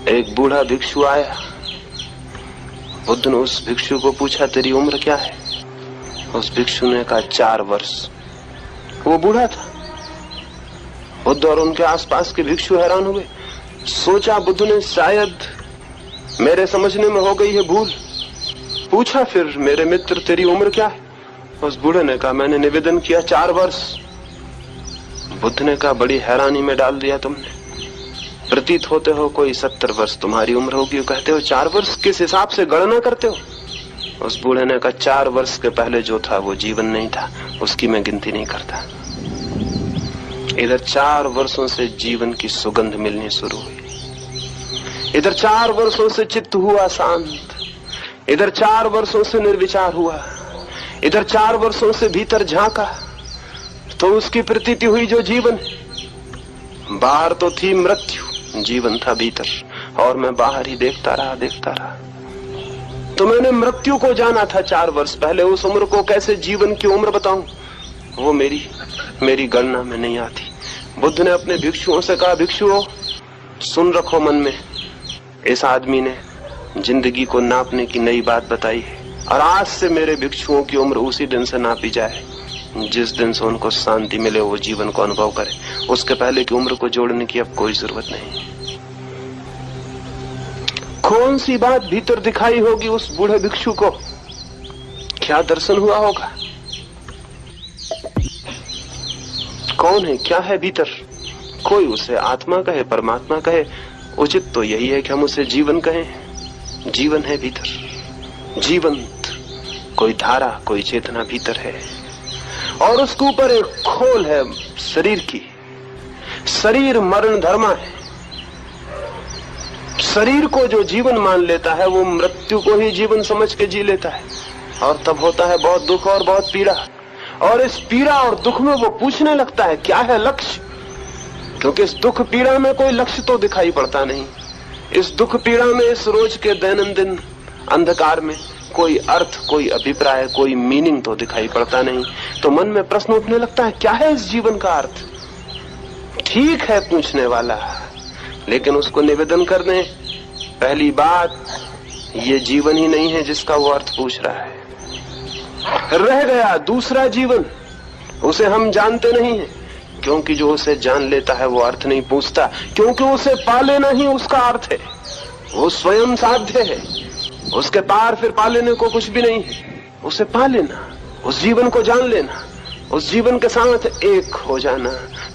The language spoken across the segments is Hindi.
एक बूढ़ा भिक्षु आया। बुद्ध ने उस भिक्षु को पूछा, तेरी उम्र क्या है? उस भिक्षु ने कहा 4 वर्ष। वो बूढ़ा था। बुद्ध और उनके आसपास के भिक्षु हैरान हुए। सोचा बुद्ध ने शायद मेरे समझने में हो गई है भूल। पूछा फिर, मेरे मित्र तेरी उम्र क्या है? उस बूढ़े ने कहा, मैंने निवेदन किया 4 वर्ष। बुद्ध ने कहा, बड़ी हैरानी में डाल दिया तुमने। प्रतीत होते हो कोई 70 वर्ष तुम्हारी उम्र होगी, कहते हो 4 वर्ष। किस हिसाब से गणना करते हो? उस बूढ़े ने कहा, 4 वर्ष के पहले जो था वो जीवन नहीं था, उसकी मैं गिनती नहीं करता। इधर 4 वर्षों से जीवन की सुगंध मिलनी शुरू हुई। इधर 4 वर्षों से चित्त हुआ शांत। इधर 4 वर्षों से निर्विचार हुआ। इधर 4 वर्षों से भीतर झांका तो उसकी प्रतीति हुई जो जीवन। बाहर तो थी मृत्यु, जीवन था भीतर, और मैं बाहर ही देखता रहा। तो मैंने मृत्यु को जाना था 4 वर्ष पहले। उस उम्र को कैसे जीवन की उम्र बताऊं? वो मेरी गणना में नहीं आती। बुद्ध ने अपने भिक्षुओं से कहा, भिक्षुओं सुन रखो मन में, इस आदमी ने जिंदगी को नापने की नई बात बताई है, और आज से मेरे भिक्षुओं की उम्र उसी दिन से नापी जाए जिस दिन से उनको शांति मिले, वो जीवन को अनुभव करे। उसके पहले की उम्र को जोड़ने की अब कोई जरूरत नहीं। कौन सी बात भीतर दिखाई होगी उस बूढ़े भिक्षु को? क्या दर्शन हुआ होगा? कौन है, क्या है भीतर? कोई उसे आत्मा कहे, परमात्मा कहे, उचित तो यही है कि हम उसे जीवन कहें। जीवन है भीतर, जीवंत कोई धारा, कोई चेतना भीतर है, और उसके ऊपर एक खोल है शरीर की। शरीर मरण धर्मा है। शरीर को जो जीवन मान लेता है वो मृत्यु को ही जीवन समझ के जी लेता है, और तब होता है बहुत दुख और बहुत पीड़ा। और इस पीड़ा और दुख में वो पूछने लगता है, क्या है लक्ष्य? क्योंकि इस दुख पीड़ा में कोई लक्ष्य तो दिखाई पड़ता नहीं। इस दुख पीड़ा में, इस रोज के दैनंदिन अंधकार में कोई अर्थ, कोई अभिप्राय, कोई मीनिंग तो दिखाई पड़ता नहीं। तो मन में प्रश्न उठने लगता है, क्या है इस जीवन का अर्थ? ठीक है पूछने वाला, लेकिन उसको निवेदन कर दें, पहली बात ये जीवन ही नहीं है जिसका वो अर्थ पूछ रहा है। रह गया दूसरा जीवन, उसे हम जानते नहीं हैं, क्योंकि जो उसे जान लेता है वो अर्थ नहीं पूछता, क्योंकि उसे पा लेना ही उसका अर्थ है। वो स्वयं साध्य है, उसके पार फिर पा लेने को कुछ भी नहीं है। उसे पा लेना, उस जीवन को जान लेना, उस जीवन के साथ एक हो जाना,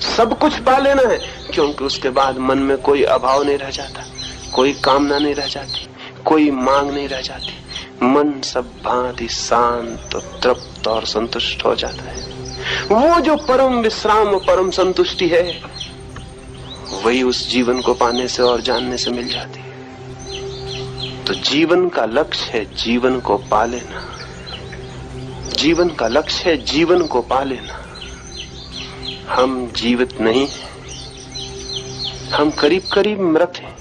सब कुछ पा लेना है, क्योंकि उसके बाद मन में कोई अभाव नहीं रह जाता, कोई कामना नहीं रह जाती, कोई मांग नहीं रह जाती। मन सब भांति शांत और तृप्त और संतुष्ट हो जाता है। वो जो परम विश्राम और परम संतुष्टि है, वही उस जीवन को पाने से और जानने से मिल जाती है। तो जीवन का लक्ष्य है जीवन को पा लेना। जीवन का लक्ष्य है जीवन को पा लेना। हम जीवित नहीं, हम करीब करीब मृत हैं,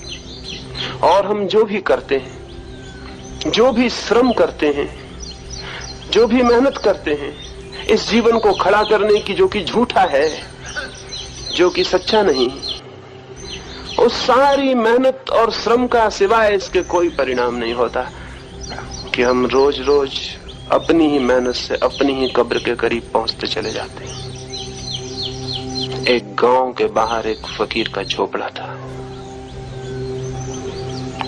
और हम जो भी करते हैं, जो भी श्रम करते हैं, जो भी मेहनत करते हैं इस जीवन को खड़ा करने की, जो कि झूठा है, जो कि सच्चा नहीं, उस सारी मेहनत और श्रम का सिवाय इसके कोई परिणाम नहीं होता कि हम रोज रोज अपनी ही मेहनत से अपनी ही कब्र के करीब पहुंचते चले जाते हैं। एक गांव के बाहर एक फकीर का झोपड़ा था।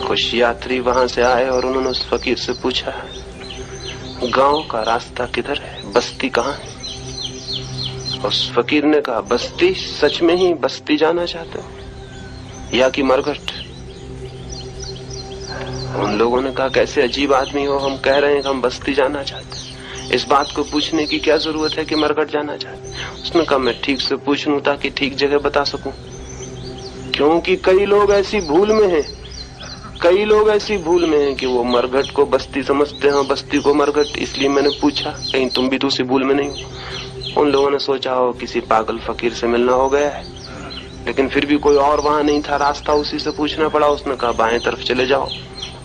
कुछ यात्री वहां से आए और उन्होंने उस फकीर से पूछा, गांव का रास्ता किधर है, बस्ती कहाँ है? उस फकीर ने कहा, बस्ती? सच में ही बस्ती जाना चाहते हो या कि मरघट? उन लोगों ने कहा, कैसे अजीब आदमी हो, हम कह रहे हैं कि हम बस्ती जाना चाहते हैं, इस बात को पूछने की क्या जरूरत है कि मरघट जाना चाहते हैं? उसने कहा, मैं ठीक से पूछ लूं ताकि ठीक जगह बता सकूं, क्योंकि कई लोग ऐसी भूल में हैं, कई लोग ऐसी भूल में हैं कि वो मरघट को बस्ती समझते हैं, बस्ती को मरघट। इसलिए मैंने पूछा, कहीं तुम भी तो उसी भूल में नहीं हो। उन लोगों ने सोचा हो किसी पागल फकीर से मिलना हो गया है, लेकिन फिर भी कोई और वहां नहीं था, रास्ता उसी से पूछना पड़ा। उसने कहा, बाएं तरफ चले जाओ,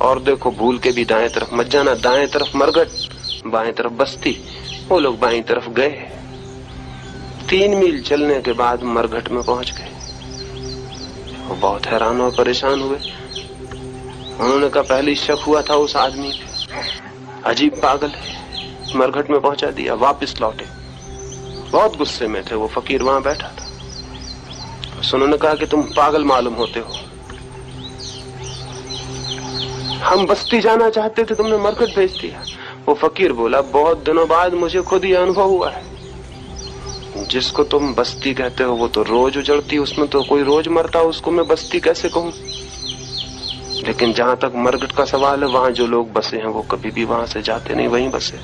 और देखो भूल के भी दाएं तरफ मत जाना, दाएं तरफ मरघट, बाएं तरफ बस्ती। वो लोग बाएं तरफ गए। 3 मील चलने के बाद मरघट में पहुंच गए। वो बहुत हैरान और परेशान हुए। उन्होंने कहा पहले शक हुआ था उस आदमी पे, अजीब पागल है, मरघट में पहुंचा दिया, वापस लौटे। बहुत गुस्से में थे वो फकीर, वहां बैठा था। उन्होंने कहा कि तुम पागल मालूम होते हो, हम बस्ती जाना चाहते थे, तुमने मरघट भेज दिया। वो फकीर बोला बहुत दिनों बाद मुझे खुद ये अनुभव हुआ है, जिसको तुम बस्ती कहते हो वो तो रोज उजड़ती, उसमें तो कोई रोज मरता, उसको मैं बस्ती कैसे कहूं। लेकिन जहां तक मरघट का सवाल है, वहां जो लोग बसे हैं वो कभी भी वहां से जाते नहीं, वहीं बसे।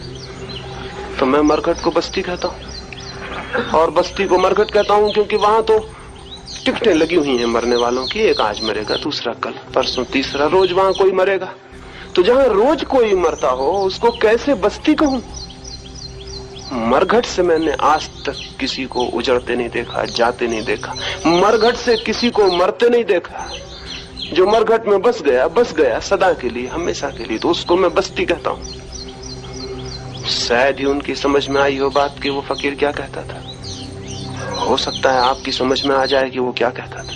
तो मैं मरघट को बस्ती कहता हूं और बस्ती को मरघट कहता हूं, क्योंकि वहां तो टिकटें लगी हुई हैं मरने वालों की, एक आज मरेगा, दूसरा कल, परसों तीसरा, रोज वहां कोई मरेगा। तो जहां रोज कोई मरता हो उसको कैसे बस्ती कहूं। मरघट से मैंने आज तक किसी को उजड़ते नहीं देखा, जाते नहीं देखा, मरघट से किसी को मरते नहीं देखा। जो मरघट में बस गया सदा के लिए, हमेशा के लिए, तो उसको मैं बस्ती कहता हूं। शायद ही उनकी समझ में आई हो बात कि वो फकीर क्या कहता था। हो सकता है आपकी समझ में आ जाए कि वो क्या कहता था।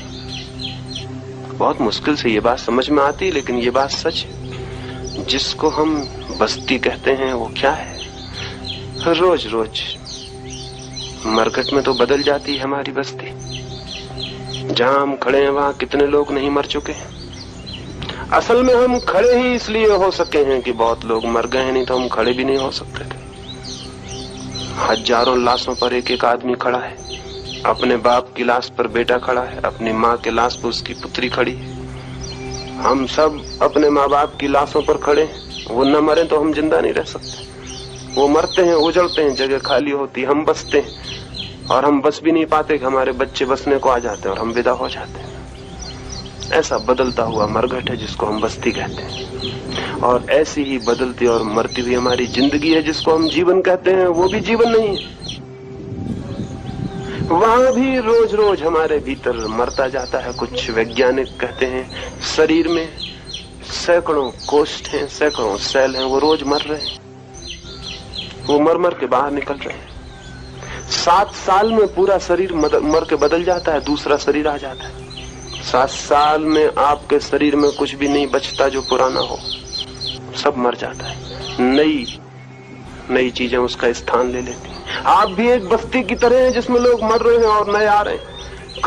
बहुत मुश्किल से ये बात समझ में आती, लेकिन ये बात सच है। जिसको हम बस्ती कहते हैं वो क्या है, रोज रोज मरघट में तो बदल जाती है हमारी बस्ती। जहां हम खड़े हैं वहां कितने लोग नहीं मर चुके हैं। असल में हम खड़े ही इसलिए हो सके हैं कि बहुत लोग मर गए हैं, नहीं तो हम खड़े भी नहीं हो सकते थे। हजारों लाशों पर एक एक आदमी खड़ा है, अपने बाप की लाश पर बेटा खड़ा है, अपनी माँ के लाश पर उसकी पुत्री खड़ी है। हम सब अपने माँ बाप की लाशों पर खड़े हैं। वो न मरे तो हम जिंदा नहीं रह सकते। वो मरते हैं, उजड़ते हैं, जगह खाली होती, हम बसते हैं, और हम बस भी नहीं पाते कि हमारे बच्चे बसने को आ जाते हैं और हम विदा हो जाते हैं। ऐसा बदलता हुआ मरघट है जिसको हम बस्ती कहते हैं। और ऐसी ही बदलती और मरती हुई हमारी जिंदगी है जिसको हम जीवन कहते हैं, वो भी जीवन नहीं है। वहां भी रोज रोज हमारे भीतर मरता जाता है। कुछ वैज्ञानिक कहते हैं शरीर में सैकड़ों कोष्ठ हैं, सैकड़ों सेल हैं, वो रोज मर रहे हैं, वो मर मर के बाहर निकल रहे हैं। 7 साल में पूरा शरीर मर के बदल जाता है, दूसरा शरीर आ जाता है। 7 साल में आपके शरीर में कुछ भी नहीं बचता जो पुराना हो, सब मर जाता है। नई चीजें उसका स्थान ले लेती हैं। आप भी एक बस्ती की तरह हैं जिसमें लोग मर रहे हैं और नए आ रहे हैं।